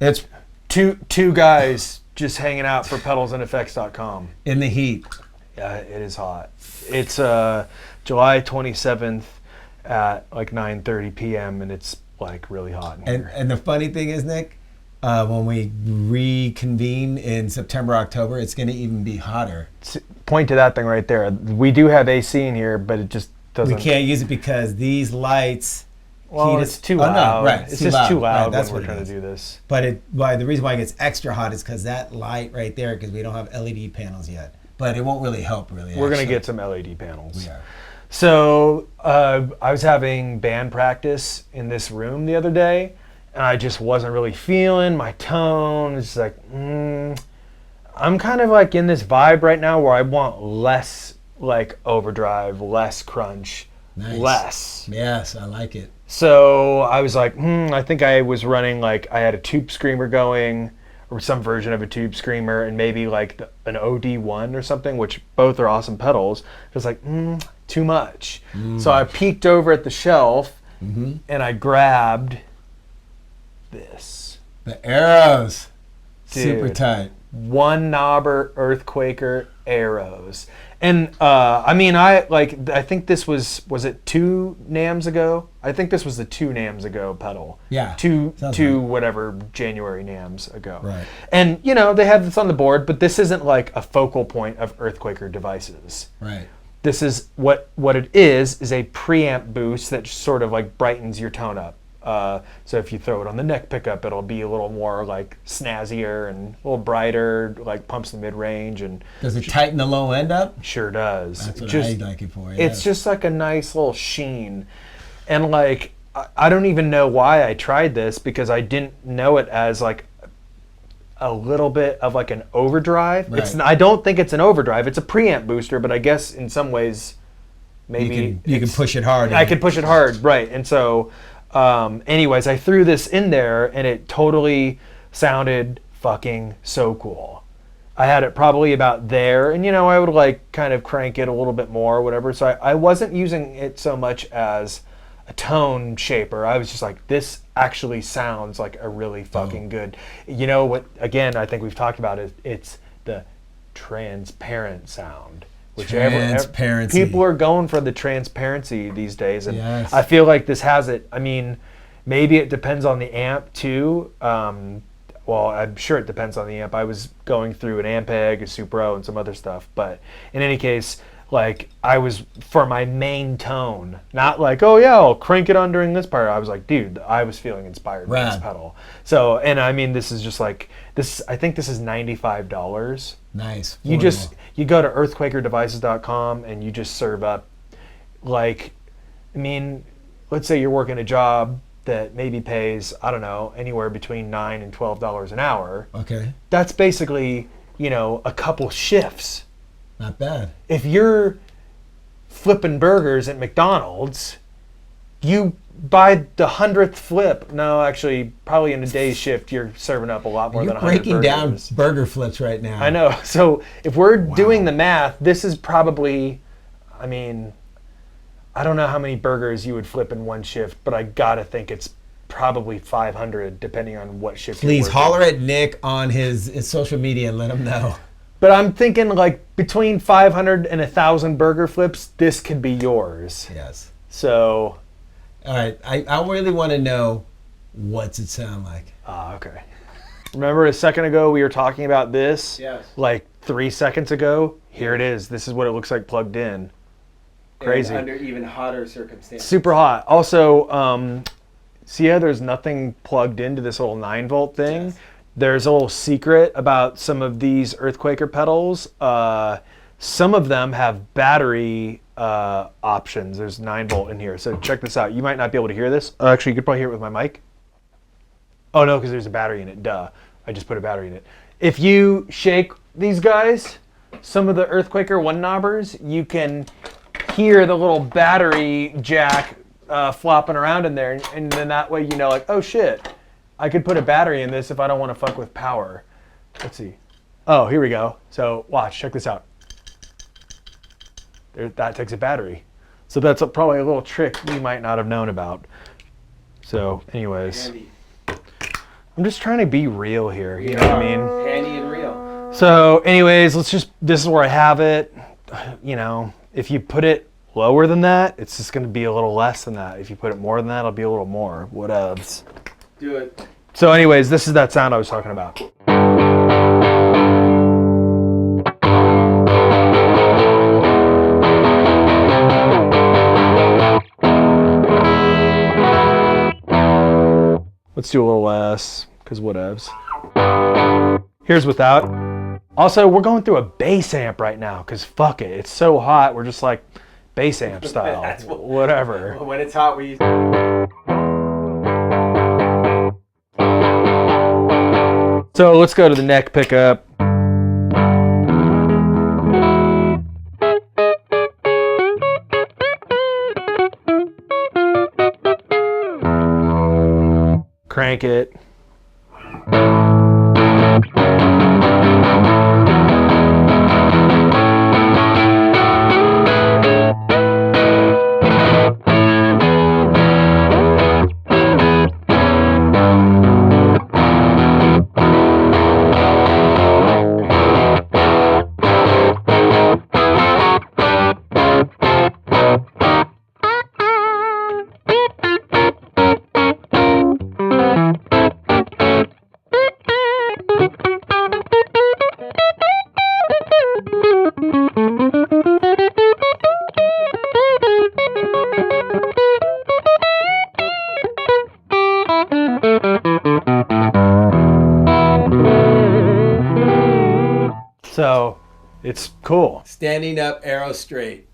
It's two guys just hanging out for pedalsandeffects.com. in the heat. Yeah, it is hot. It's July 27th at like 9:30 p.m. and it's like really hot in here. And the funny thing is, Nick, when we reconvene in September, October, it's going to even be hotter. Point to that thing right there. We do have AC in here, but it just doesn't. We can't use it because these lights. Well, it's too loud. No, right. It's just too loud Right, when we're trying to do this. But the reason why it gets extra hot is because that light right there, because we don't have LED panels yet. But it won't really help, really. We're going to get some LED panels. We are. So I was having band practice in this room the other day, and I just wasn't really feeling my tone. It's like, I'm kind of like in this vibe right now where I want less like overdrive, less crunch, less. Yes, I like it. So I was like, I think I was running like I had a tube screamer going, or some version of a tube screamer, and maybe like an OD1 or something, which both are awesome pedals. It was like, too much. So I peeked over at the shelf and I grabbed this. The arrows. Dude, super tight. One knobber EarthQuaker arrows. And I think this was it 2 NAMs ago? I think this was the 2 NAMs ago pedal. Yeah. Two right. whatever January NAMs ago. Right. And they have this on the board, but this isn't like a focal point of EarthQuaker devices. Right. This is what it is a preamp boost that sort of like brightens your tone up. So if you throw it on the neck pickup, it'll be a little more like snazzier and a little brighter, like pumps the mid range. And does it tighten the low end up? Sure does. That's what I like it for. Yes. It's just like a nice little sheen, and like I don't even know why I tried this because I didn't know it as like a little bit of like an overdrive. Right. I don't think it's an overdrive. It's a preamp booster, but I guess in some ways maybe you can push it hard. I could push it hard, right? And so. Anyways, I threw this in there and it totally sounded fucking so cool. I had it probably about there, and I would like kind of crank it a little bit more or whatever. So I wasn't using it so much as a tone shaper. I was just like, this actually sounds like a really fucking good. You know what? Again, I think we've talked about it. It's the transparent sound. Transparency. People are going for the transparency these days, and yes. I feel like this has it. I mean, maybe it depends on the amp too. Well, I'm sure it depends on the amp. I was going through an Ampeg, a Supro, and some other stuff. But in any case, like I was for my main tone, not like, oh yeah, I'll crank it on during this part. I was like, dude, I was feeling inspired by this pedal. So, and I mean, this is just like this. I think this is $95. Nice. You go to earthquakerdevices.com and you just serve up, like, I mean, let's say you're working a job that maybe pays, I don't know, anywhere between $9 and $12 an hour. Okay. That's basically, a couple shifts. Not bad. If you're flipping burgers at McDonald's, you buy the 100th flip. No, actually, probably in a day's shift, you're serving up a lot more than 100 burgers. You're breaking down burger flips right now. I know. So if we're doing the math, this is probably, I mean, I don't know how many burgers you would flip in one shift, but I gotta think it's probably 500, depending on what shift. Please holler at Nick on his social media and let him know. But I'm thinking like between 500 and 1,000 burger flips, this could be yours. Yes. So. All right, I really want to know what's it sound like. Okay. Remember a second ago we were talking about this? Yes. Like 3 seconds ago? Here it is. This is what it looks like plugged in. Crazy. And under even hotter circumstances. Super hot. Also, see how there's nothing plugged into this little 9-volt thing? Yes. There's a little secret about some of these EarthQuaker pedals. Some of them have battery options. There's 9-volt in here. So check this out. You might not be able to hear this. Actually, you could probably hear it with my mic. Oh no, because there's a battery in it. Duh. I just put a battery in it. If you shake these guys, some of the EarthQuaker 1-knobbers, you can hear the little battery jack flopping around in there. And then that way like, oh shit, I could put a battery in this if I don't want to fuck with power. Let's see. Oh, here we go. So watch, check this out. That takes a battery. So that's probably a little trick you might not have known about. So anyways, I'm just trying to be real here. You know what I mean? Handy and real. So, anyways, this is where I have it. You know, if you put it lower than that, it's just going to be a little less than that. If you put it more than that, it'll be a little more. Whatevs. Do it. So, anyways, this is that sound I was talking about. Let's do a little less, because whatevs. Here's without. Also, we're going through a bass amp right now, because fuck it. It's so hot, we're just like bass amp style. Whatever. When it's hot, we use... So let's go to the neck pickup. Crank it. So it's cool. Standing up, arrow straight.